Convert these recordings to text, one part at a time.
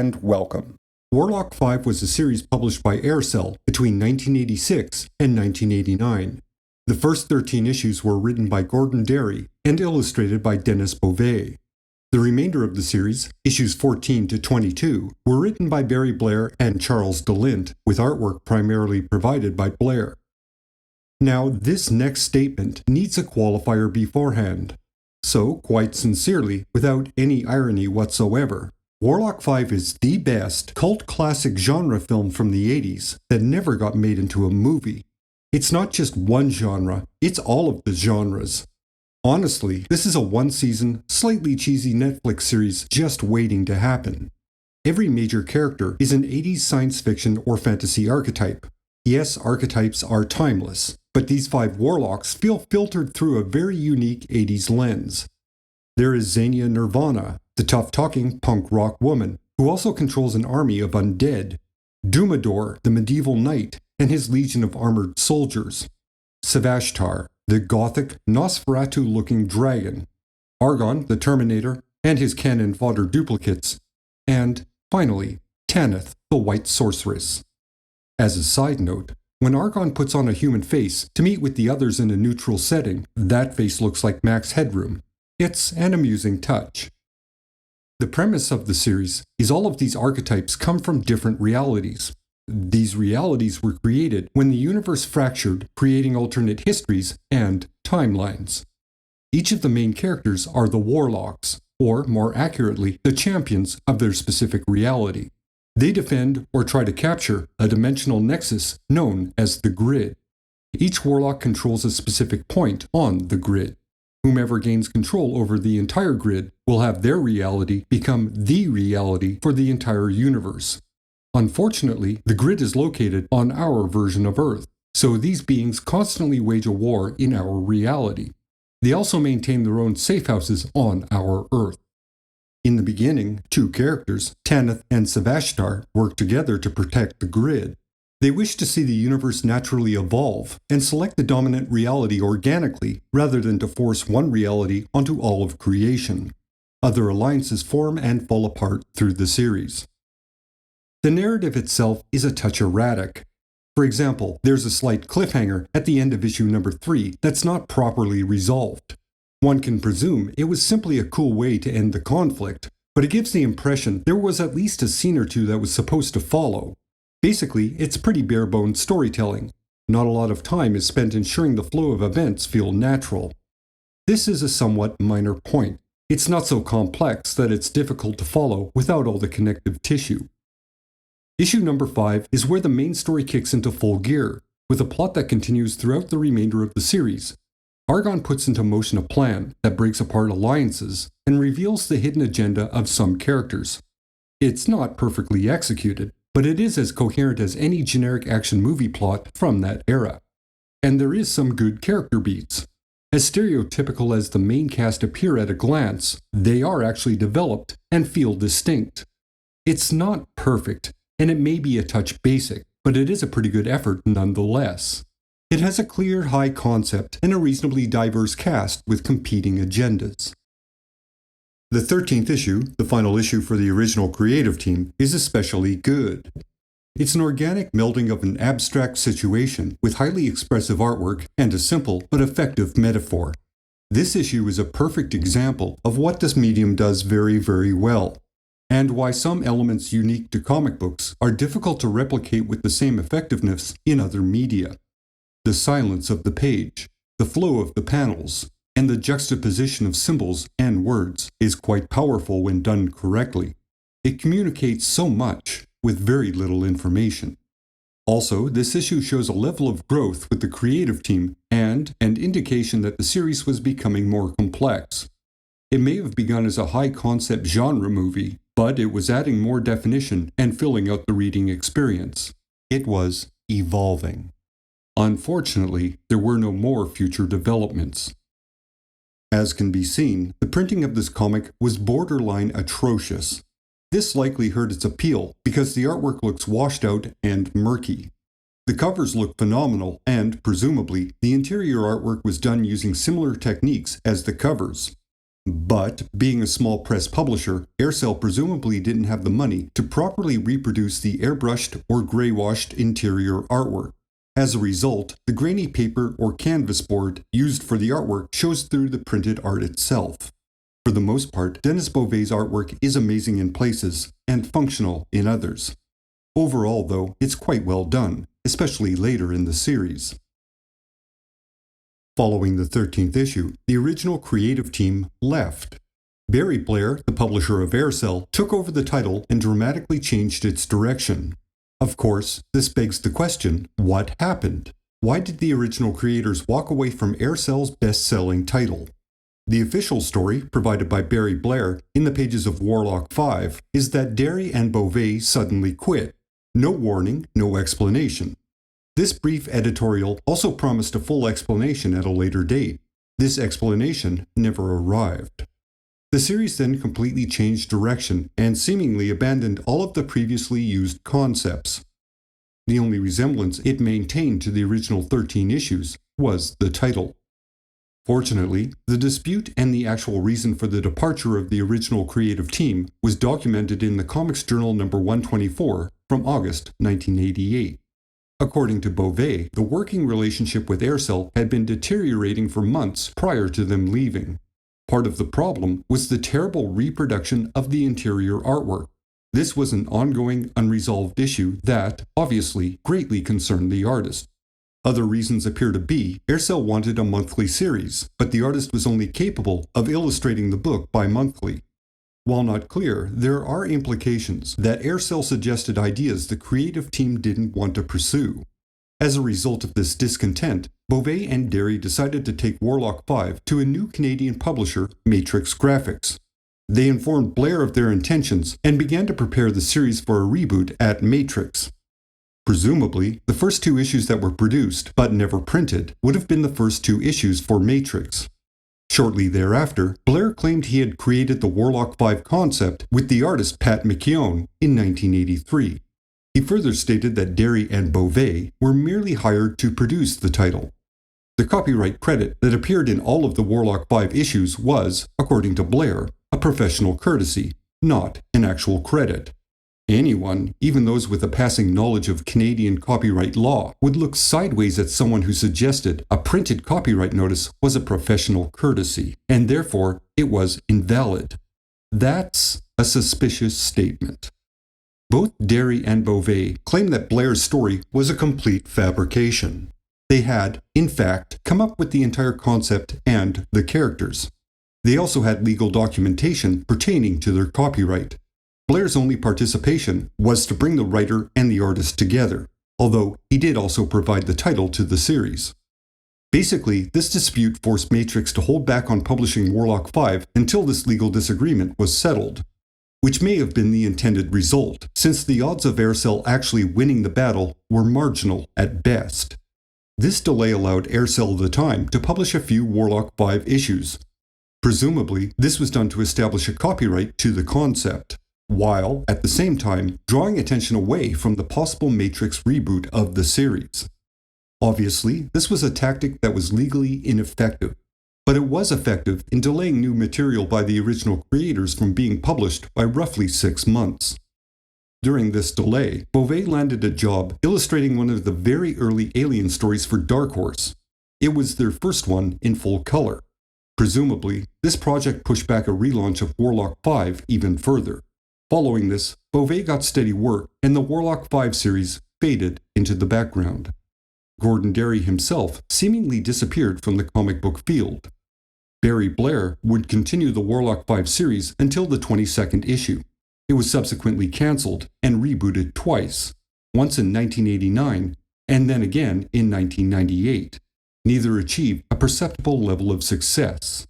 and welcome. Warlock 5 was a series published by Aircel between 1986 and 1989. The first 13 issues were written by Derry and illustrated by Denis Beauvais. The remainder of the series, issues 14 to 22, were written by Barry Blair and Charles DeLint, with artwork primarily provided by Blair. Now, this next statement needs a qualifier beforehand. So, quite sincerely, without any irony whatsoever, Warlock 5 is the best cult classic genre film from the 80s that never got made into a movie. It's not just one genre, it's all of the genres. Honestly, this is a one-season, slightly cheesy Netflix series just waiting to happen. Every major character is an 80s science fiction or fantasy archetype. Yes, archetypes are timeless, but these 5 warlocks feel filtered through a very unique 80s lens. There is Xenia Nirvana, the tough-talking punk rock woman, who also controls an army of undead. Dumador, the medieval knight, and his legion of armored soldiers. Savashtar, the gothic, Nosferatu-looking dragon. Argon, the Terminator, and his cannon fodder duplicates. And, finally, Tanith, the white sorceress. As a side note, when Argon puts on a human face to meet with the others in a neutral setting, that face looks like Max Headroom. It's an amusing touch. The premise of the series is all of these archetypes come from different realities. These realities were created when the universe fractured, creating alternate histories and timelines. Each of the main characters are the warlocks, or more accurately, the champions of their specific reality. They defend or try to capture a dimensional nexus known as the grid. Each warlock controls a specific point on the grid. Whomever gains control over the entire grid will have their reality become the reality for the entire universe. Unfortunately, the grid is located on our version of Earth, so these beings constantly wage a war in our reality. They also maintain their own safe houses on our Earth. In the beginning, 2 characters, Tanith and Savashtar, work together to protect the grid. They wish to see the universe naturally evolve and select the dominant reality organically rather than to force one reality onto all of creation. Other alliances form and fall apart through the series. The narrative itself is a touch erratic. For example, there's a slight cliffhanger at the end of issue number 3 that's not properly resolved. One can presume it was simply a cool way to end the conflict, but it gives the impression there was at least a scene or two that was supposed to follow. Basically, it's pretty bare-bones storytelling. Not a lot of time is spent ensuring the flow of events feel natural. This is a somewhat minor point. It's not so complex that it's difficult to follow without all the connective tissue. Issue number 5 is where the main story kicks into full gear, with a plot that continues throughout the remainder of the series. Argon puts into motion a plan that breaks apart alliances and reveals the hidden agenda of some characters. It's not perfectly executed, but it is as coherent as any generic action movie plot from that era. And there is some good character beats. As stereotypical as the main cast appear at a glance, they are actually developed and feel distinct. It's not perfect, and it may be a touch basic, but it is a pretty good effort nonetheless. It has a clear high concept and a reasonably diverse cast with competing agendas. The 13th issue, the final issue for the original creative team, is especially good. It's an organic melding of an abstract situation with highly expressive artwork and a simple but effective metaphor. This issue is a perfect example of what this medium does very, very well, and why some elements unique to comic books are difficult to replicate with the same effectiveness in other media. The silence of the page, the flow of the panels, and the juxtaposition of symbols and words is quite powerful when done correctly. It communicates so much with very little information. Also, this issue shows a level of growth with the creative team and an indication that the series was becoming more complex. It may have begun as a high-concept genre movie, but it was adding more definition and filling out the reading experience. It was evolving. Unfortunately, there were no more future developments. As can be seen, the printing of this comic was borderline atrocious. This likely hurt its appeal because the artwork looks washed out and murky. The covers look phenomenal and, presumably, the interior artwork was done using similar techniques as the covers. But, being a small press publisher, Aircel presumably didn't have the money to properly reproduce the airbrushed or grey-washed interior artwork. As a result, the grainy paper or canvas board used for the artwork shows through the printed art itself. For the most part, Denis Beauvais' artwork is amazing in places and functional in others. Overall, though, it's quite well done, especially later in the series. Following the 13th issue, the original creative team left. Barry Blair, the publisher of Aircel, took over the title and dramatically changed its direction. Of course, this begs the question, what happened? Why did the original creators walk away from Aircel's best-selling title? The official story, provided by Barry Blair in the pages of Warlock 5, is that Derry and Beauvais suddenly quit. No warning, no explanation. This brief editorial also promised a full explanation at a later date. This explanation never arrived. The series then completely changed direction and seemingly abandoned all of the previously used concepts. The only resemblance it maintained to the original 13 issues was the title. Fortunately, the dispute and the actual reason for the departure of the original creative team was documented in the Comics Journal No. 124 from August 1988. According to Beauvais, the working relationship with Aircel had been deteriorating for months prior to them leaving. Part of the problem was the terrible reproduction of the interior artwork. This was an ongoing, unresolved issue that, obviously, greatly concerned the artist. Other reasons appear to be Aircel wanted a monthly series, but the artist was only capable of illustrating the book bi-monthly. While not clear, there are implications that Aircel suggested ideas the creative team didn't want to pursue. As a result of this discontent, Beauvais and Derry decided to take Warlock 5 to a new Canadian publisher, Matrix Graphics. They informed Blair of their intentions and began to prepare the series for a reboot at Matrix. Presumably, the first 2 issues that were produced, but never printed, would have been the first 2 issues for Matrix. Shortly thereafter, Blair claimed he had created the Warlock 5 concept with the artist Pat McKeown in 1983. He further stated that Derry and Beauvais were merely hired to produce the title. The copyright credit that appeared in all of the Warlock 5 issues was, according to Blair, a professional courtesy, not an actual credit. Anyone, even those with a passing knowledge of Canadian copyright law, would look sideways at someone who suggested a printed copyright notice was a professional courtesy, and therefore it was invalid. That's a suspicious statement. Both Derry and Beauvais claim that Blair's story was a complete fabrication. They had, in fact, come up with the entire concept and the characters. They also had legal documentation pertaining to their copyright. Blair's only participation was to bring the writer and the artist together, although he did also provide the title to the series. Basically, this dispute forced Matrix to hold back on publishing Warlock 5 until this legal disagreement was settled, which may have been the intended result, since the odds of Aircel actually winning the battle were marginal at best. This delay allowed Aircel the time to publish a few Warlock 5 issues. Presumably, this was done to establish a copyright to the concept, while, at the same time, drawing attention away from the possible Matrix reboot of the series. Obviously, this was a tactic that was legally ineffective, but it was effective in delaying new material by the original creators from being published by roughly 6 months. During this delay, Beauvais landed a job illustrating one of the very early Alien stories for Dark Horse. It was their first one in full color. Presumably, this project pushed back a relaunch of Warlock 5 even further. Following this, Beauvais got steady work, and the Warlock 5 series faded into the background. Gordon Derry himself seemingly disappeared from the comic book field. Barry Blair would continue the Warlock 5 series until the 22nd issue. It was subsequently cancelled and rebooted twice, once in 1989 and then again in 1998. Neither achieved a perceptible level of success.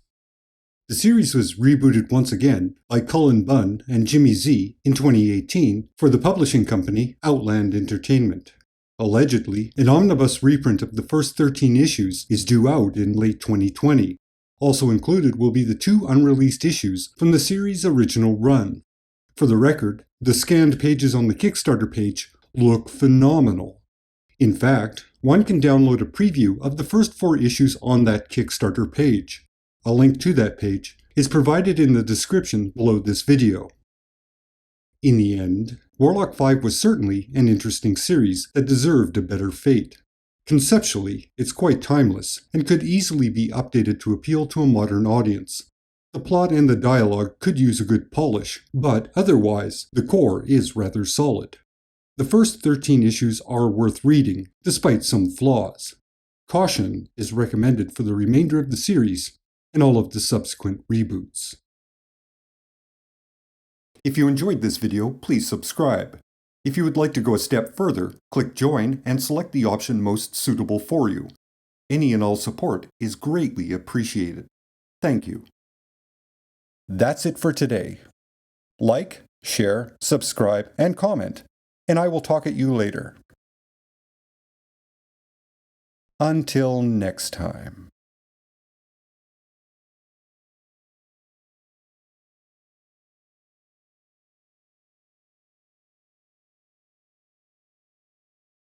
The series was rebooted once again by Cullen Bunn and Jimmy Z in 2018 for the publishing company Outland Entertainment. Allegedly, an omnibus reprint of the first 13 issues is due out in late 2020. Also included will be the 2 unreleased issues from the series' original run. For the record, the scanned pages on the Kickstarter page look phenomenal. In fact, one can download a preview of the first 4 issues on that Kickstarter page. A link to that page is provided in the description below this video. In the end, Warlock 5 was certainly an interesting series that deserved a better fate. Conceptually, it's quite timeless, and could easily be updated to appeal to a modern audience. The plot and the dialogue could use a good polish, but otherwise, the core is rather solid. The first 13 issues are worth reading, despite some flaws. Caution is recommended for the remainder of the series and all of the subsequent reboots. If you enjoyed this video, please subscribe. If you would like to go a step further, click Join and select the option most suitable for you. Any and all support is greatly appreciated. Thank you. That's it for today. Like, share, subscribe, and comment, and I will talk at you later. Until next time.